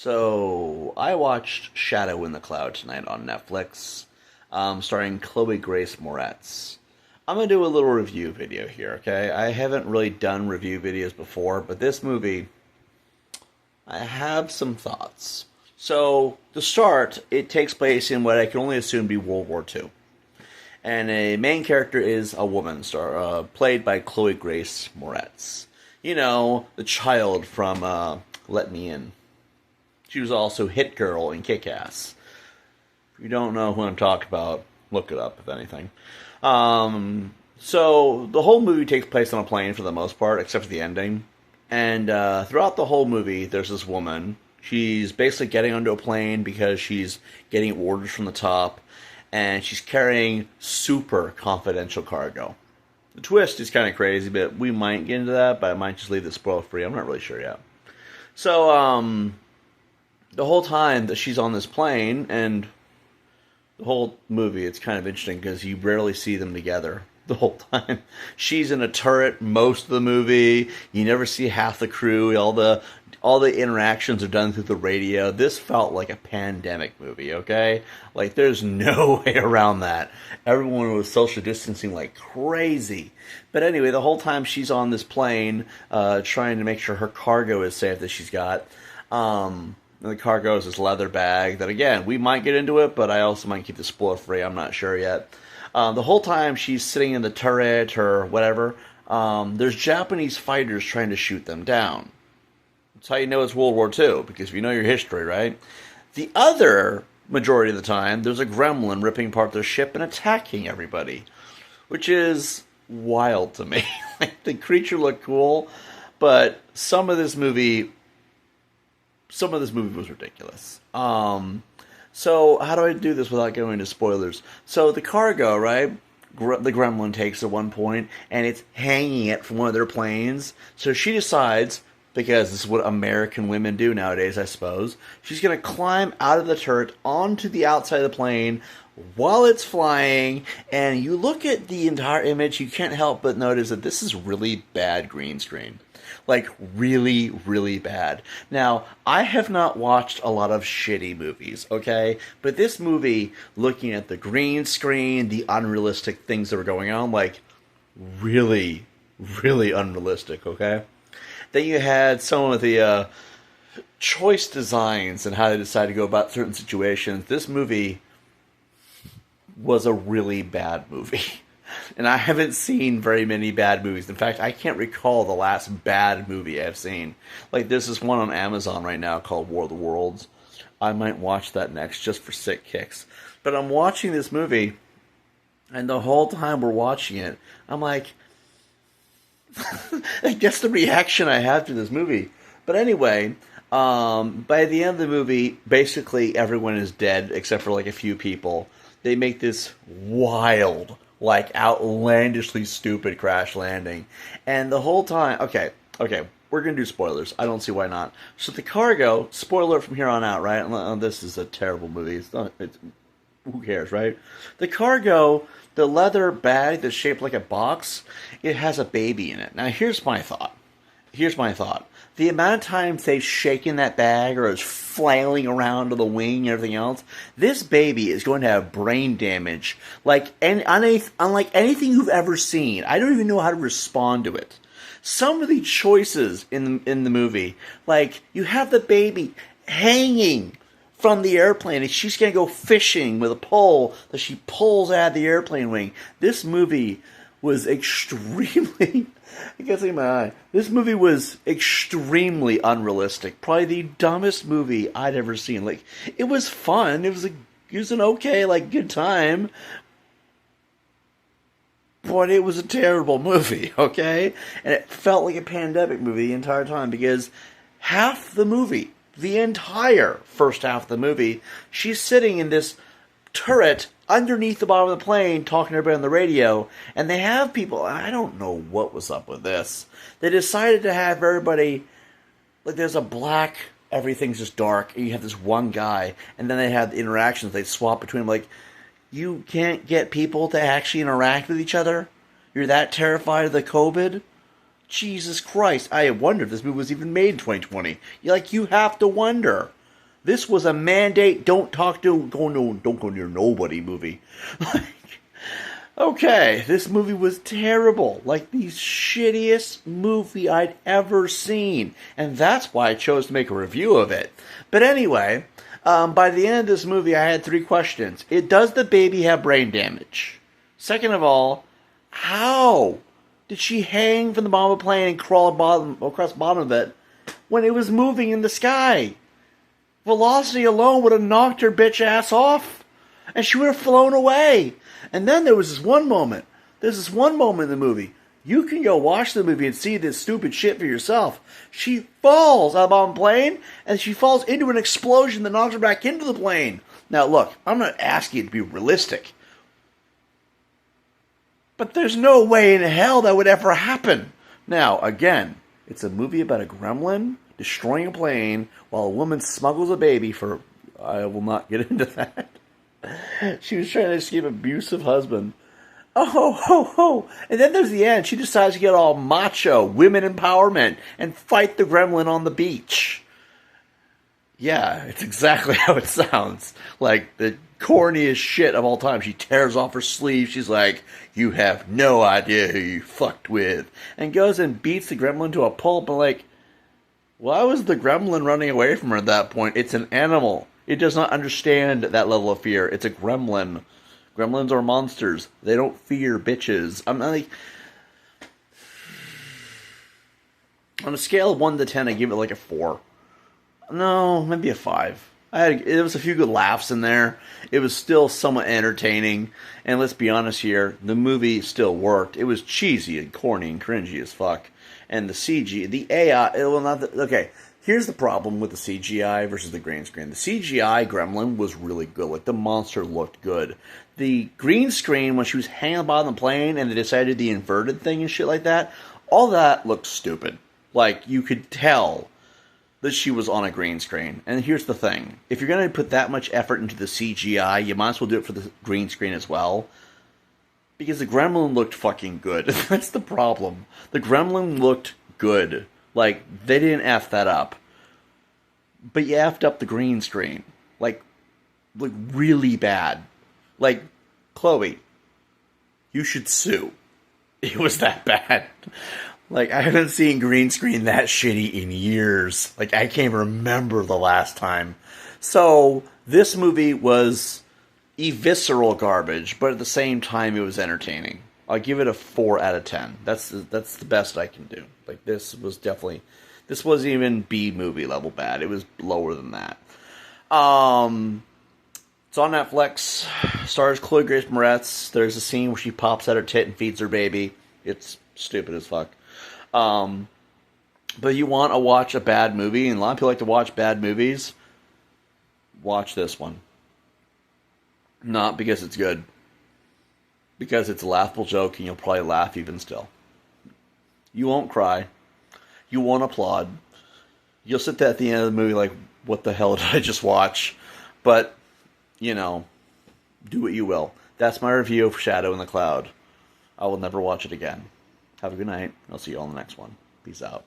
So, I watched Shadow in the Cloud tonight on Netflix, starring Chloe Grace Moretz. I'm going to do a little review video here, okay? I haven't really done review videos before, but this movie, I have some thoughts. So, to start, it takes place in what I can only assume to be World War II. And a main character is a woman, played by Chloe Grace Moretz. You know, the child from Let Me In. She was also Hit Girl in Kick-Ass. If you don't know who I'm talking about, look it up, if anything. So, the whole movie takes place on a plane for the most part, except for the ending. And throughout the whole movie, there's this woman. She's basically getting onto a plane because she's getting orders from the top. And she's carrying super confidential cargo. The twist is kind of crazy, but we might get into that, but I might just leave this spoiler free. I'm not really sure yet. So, the whole time that she's on this plane, and the whole movie, it's kind of interesting because you rarely see them together the whole time. She's in a turret most of the movie. You never see half the crew. All the interactions are done through the radio. This felt like a pandemic movie, okay? Like, there's no way around that. Everyone was social distancing like crazy. But anyway, the whole time she's on this plane, trying to make sure her cargo is safe that she's got. And the cargo is this leather bag that, again, we might get into it, but I also might keep the spoiler free. I'm not sure yet. The whole time she's sitting in the turret or whatever, there's Japanese fighters trying to shoot them down. That's how you know it's World War II, because if you know your history, right? The other majority of the time, there's a gremlin ripping apart their ship and attacking everybody, which is wild to me. Like, the creature looked cool, but some of this movie was ridiculous. So how do I do this without going into spoilers? So the cargo, right? The gremlin takes at one point, and it's hanging it from one of their planes. So she decides, because this is what American women do nowadays, I suppose, she's going to climb out of the turret onto the outside of the plane while it's flying. And you look at the entire image, you can't help but notice that this is really bad green screen. Like, really, really bad. Now, I have not watched a lot of shitty movies, okay? But this movie, looking at the green screen, the unrealistic things that were going on, like, really, really unrealistic, okay? Then you had some of the choice designs and how they decided to go about certain situations. This movie was a really bad movie. And I haven't seen very many bad movies. In fact, I can't recall the last bad movie I've seen. Like, there's this one on Amazon right now called War of the Worlds. I might watch that next just for sick kicks. But I'm watching this movie, and the whole time we're watching it, I'm like, I guess the reaction I have to this movie. But anyway, by the end of the movie, basically everyone is dead except for like a few people. They make this wild, like, outlandishly stupid crash landing. And the whole time, okay, we're going to do spoilers. I don't see why not. So the cargo, spoiler from here on out, right? This is a terrible movie. Who cares, right? The cargo, the leather bag that's shaped like a box, it has a baby in it. Now, here's my thought. The amount of times they've shaken that bag or it's flailing around to the wing and everything else, this baby is going to have brain damage unlike anything you've ever seen. I don't even know how to respond to it. Some of the choices in the movie, like, you have the baby hanging from the airplane and she's going to go fishing with a pole that she pulls out of the airplane wing. This movie was extremely... I can't see my eye. This movie was extremely unrealistic. Probably the dumbest movie I'd ever seen. Like, it was fun. It was an okay, like, good time. But it was a terrible movie, okay? And it felt like a pandemic movie the entire time because half the movie, the entire first half of the movie, she's sitting in this turret underneath the bottom of the plane talking to everybody on the radio, and they have people, I don't know what was up with this. They decided to have everybody, like, there's a black, everything's just dark, and you have this one guy, and then they have the interactions, they swap between them, like, you can't get people to actually interact with each other? You're that terrified of the COVID? Jesus Christ, I wonder if this movie was even made in 2020. You have to wonder. This was a mandate. Don't go near nobody movie. Like, okay, this movie was terrible. Like the shittiest movie I'd ever seen. And that's why I chose to make a review of it. But anyway, by the end of this movie, I had 3 questions. Does the baby have brain damage? Second of all, how did she hang from the bottom of a plane and crawl across the bottom of it when it was moving in the sky? Velocity alone would have knocked her bitch ass off. And she would have flown away. And then there was this one moment. There's this one moment in the movie. You can go watch the movie and see this stupid shit for yourself. She falls out of the plane, and she falls into an explosion that knocks her back into the plane. Now, look, I'm not asking you to be realistic. But there's no way in hell that would ever happen. Now, again, it's a movie about a gremlin destroying a plane while a woman smuggles a baby for... I will not get into that. She was trying to escape an abusive husband. Oh, ho, ho. And then there's the end. She decides to get all macho, women empowerment, and fight the gremlin on the beach. Yeah, it's exactly how it sounds. Like the corniest shit of all time. She tears off her sleeve. She's like, you have no idea who you fucked with. And goes and beats the gremlin to a pulp. And like, why was the gremlin running away from her at that point? It's an animal. It does not understand that level of fear. It's a gremlin. Gremlins are monsters. They don't fear bitches. I'm not like... On a scale of 1 to 10, I give it like a 4. No, maybe a 5. There was a few good laughs in there. It was still somewhat entertaining. And let's be honest here, the movie still worked. It was cheesy and corny and cringy as fuck. And the CG, the AI, okay, here's the problem with the CGI versus the green screen. The CGI gremlin was really good. Like, the monster looked good. The green screen, when she was hanging on the bottom of the plane and they decided the inverted thing and shit like that, all that looked stupid. Like, you could tell that she was on a green screen. And here's the thing. If you're going to put that much effort into the CGI, you might as well do it for the green screen as well. Because the gremlin looked fucking good. That's the problem. The gremlin looked good. Like, they didn't F that up. But you effed up the green screen. Like really bad. Like, Chloe, you should sue. It was that bad. Like, I haven't seen green screen that shitty in years. Like, I can't remember the last time. So, this movie was evisceral garbage, but at the same time, it was entertaining. I'll give it a 4 out of 10. That's the best I can do. Like, this wasn't even B movie level bad. It was lower than that. It's on Netflix. Stars Chloe Grace Moretz. There's a scene where she pops out her tit and feeds her baby. It's stupid as fuck. But you want to watch a bad movie, and a lot of people like to watch bad movies. Watch this one. Not because it's good. Because it's a laughable joke, and you'll probably laugh even still. You won't cry. You won't applaud. You'll sit there at the end of the movie like, what the hell did I just watch? But, you know, do what you will. That's my review of Shadow in the Cloud. I will never watch it again. Have a good night. I'll see you all in the next one. Peace out.